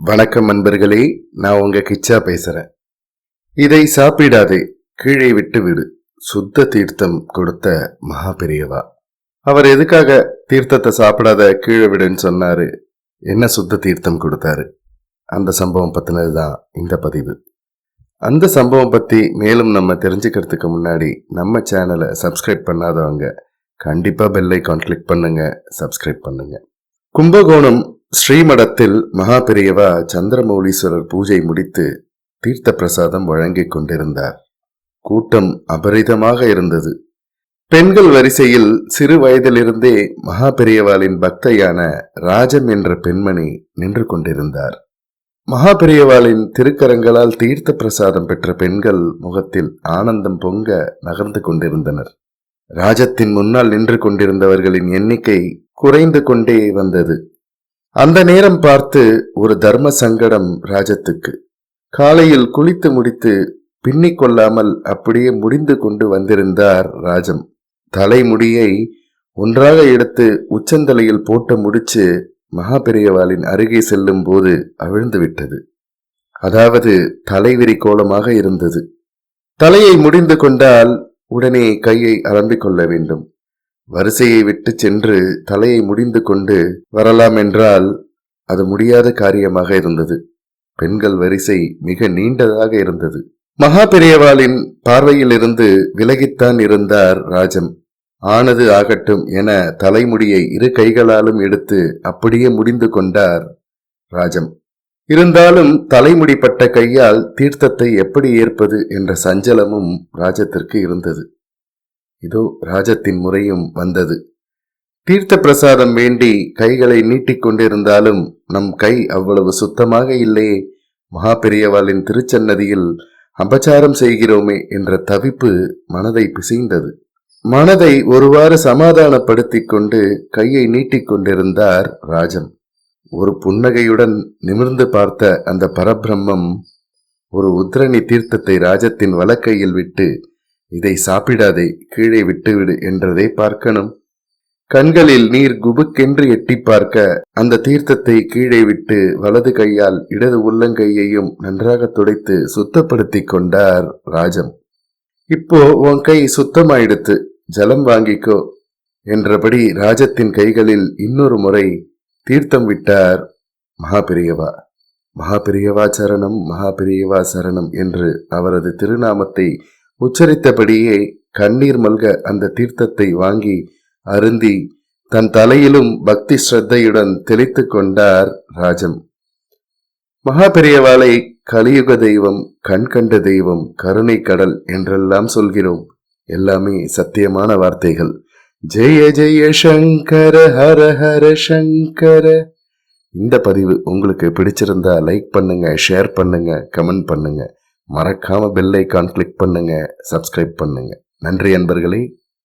வணக்கம் நண்பர்களே, நான் உங்க கிச்சா பேசுறேன். இதை சாப்பிடாதே, கீழே விட்டு விடு. சுத்த தீர்த்தம் கொடுத்த மகா பெரியவா. அவர் எதுக்காக தீர்த்தத்தை சாப்பிடாத கீழே விடுன்னு சொன்னாரு, என்ன சுத்த தீர்த்தம் கொடுத்தாரு, அந்த சம்பவம் பத்தினதுதான் இந்த பதிவு. அந்த சம்பவம் பத்தி மேலும் நம்ம தெரிஞ்சுக்கிறதுக்கு முன்னாடி நம்ம சேனலை சப்ஸ்கிரைப் பண்ணாதவங்க கண்டிப்பா பெல் ஐகான் கிளிக் பண்ணுங்க, சப்ஸ்கிரைப் பண்ணுங்க. கும்பகோணம் ஸ்ரீமடத்தில் மகா பெரியவா சந்திரமௌலீஸ்வரர் பூஜை முடித்து தீர்த்த பிரசாதம் வழங்கிக் கொண்டிருந்தார். கூட்டம் அபரிதமாக இருந்தது. பெண்கள் வரிசையில் சிறு வயதிலிருந்தே மகா பெரியவாளின் பக்தையான ராஜம் என்ற பெண்மணி நின்று கொண்டிருந்தார். மகா பெரியவாளின் திருக்கரங்களால் தீர்த்த பிரசாதம் பெற்ற பெண்கள் முகத்தில் ஆனந்தம் பொங்க நகர்ந்து கொண்டிருந்தனர். ராஜத்தின் முன்னால் நின்று கொண்டிருந்தவர்களின் எண்ணிக்கை குறைந்து கொண்டே வந்தது. அந்த நேரம் பார்த்து ஒரு தர்ம சங்கடம் ராஜத்துக்கு. காலையில் குளித்து முடித்து பின்னிக் கொள்ளாமல் அப்படியே முடிந்து கொண்டு வந்திருந்தார் ராஜம். தலைமுடியை ஒன்றாக எடுத்து உச்சந்தலையில் போட்ட முடிச்சு மகா பெரியவாளின் அருகே செல்லும் போது அவிழ்ந்து விட்டது. அதாவது தலைவிரி கோலமாக இருந்தது. தலையை முடிந்து கொண்டால் உடனே கையை அலம்பிக் கொள்ள வேண்டும். வரிசையை விட்டு சென்று தலையை முடிந்து கொண்டு வரலாம் என்றால் அது முடியாத காரியமாக இருந்தது. பெண்கள் வரிசை மிக நீண்டதாக இருந்தது. மகா பெரியவாளின் பார்வையில் இருந்து விலகித்தான் இருந்தார் ராஜம். ஆனது ஆகட்டும் என தலைமுடியை இரு கைகளாலும் எடுத்து அப்படியே முடிந்து கொண்டார் ராஜம். இருந்தாலும் தலைமுடிப்பட்ட கையால் தீர்த்தத்தை எப்படி ஏற்பது என்ற சஞ்சலமும் ராஜத்திற்கு இருந்தது. இதோ ராஜத்தின் முறையும் வந்தது. தீர்த்த பிரசாதம் வேண்டி கைகளை நீட்டிக் கொண்டிருந்தாலும் நம் கை அவ்வளவு சுத்தமாக இல்லையே, மகா பெரியவாளின் திருச்சன்னதியில் அபச்சாரம் செய்கிறோமே என்ற தவிப்பு மனதை பிசைந்தது. மனதை ஒருவாறு சமாதானப்படுத்திக் கொண்டு கையை நீட்டிக் கொண்டிருந்தார் ராஜம். ஒரு புன்னகையுடன் நிமிர்ந்து பார்த்த அந்த பரபிரம்மம் ஒரு உத்ரணி தீர்த்தத்தை ராஜத்தின் வலக்கையில் விட்டு, இதை சாப்பிடாதே, கீழே விட்டுவிடு என்றதை பார்க்கணும். கண்களில் நீர் குபுக்கென்று எட்டி பார்க்க அந்த தீர்த்தத்தை கீழே விட்டு வலது கையால் இடது உள்ளங்கையையும் நன்றாக துடைத்து சுத்தப்படுத்தி கொண்டார் ராஜம். இப்போ உன் கை சுத்தமாயிடுத்து, ஜலம் வாங்கிக்கோ என்றபடி ராஜத்தின் கைகளில் இன்னொரு முறை தீர்த்தம் விட்டார் மகா பெரியவா. மகா பெரியவா சரணம், மகா பெரியவா சரணம் என்று அவரது திருநாமத்தை உச்சரித்தபடியே கண்ணீர் மல்க அந்த தீர்த்தத்தை வாங்கி அருந்தி தன் தலையிலும் பக்தி ஸ்ரத்தையுடன் தெளித்து கொண்டார் ராஜம். மகா பெரியவாளை கலியுக தெய்வம், கண் கண்ட தெய்வம், கருணை கடல் என்றெல்லாம் சொல்கிறோம். எல்லாமே சத்தியமான வார்த்தைகள். ஜெய ஜெய சங்கர, ஹர ஹர சங்கர. இந்த பதிவு உங்களுக்கு பிடிச்சிருந்தா லைக் பண்ணுங்க, ஷேர் பண்ணுங்க, கமெண்ட் பண்ணுங்க. மறக்காம பெல் ஐகான் கிளிக் பண்ணுங்க, சப்ஸ்கிரைப் பண்ணுங்க. நன்றி அன்பர்களே.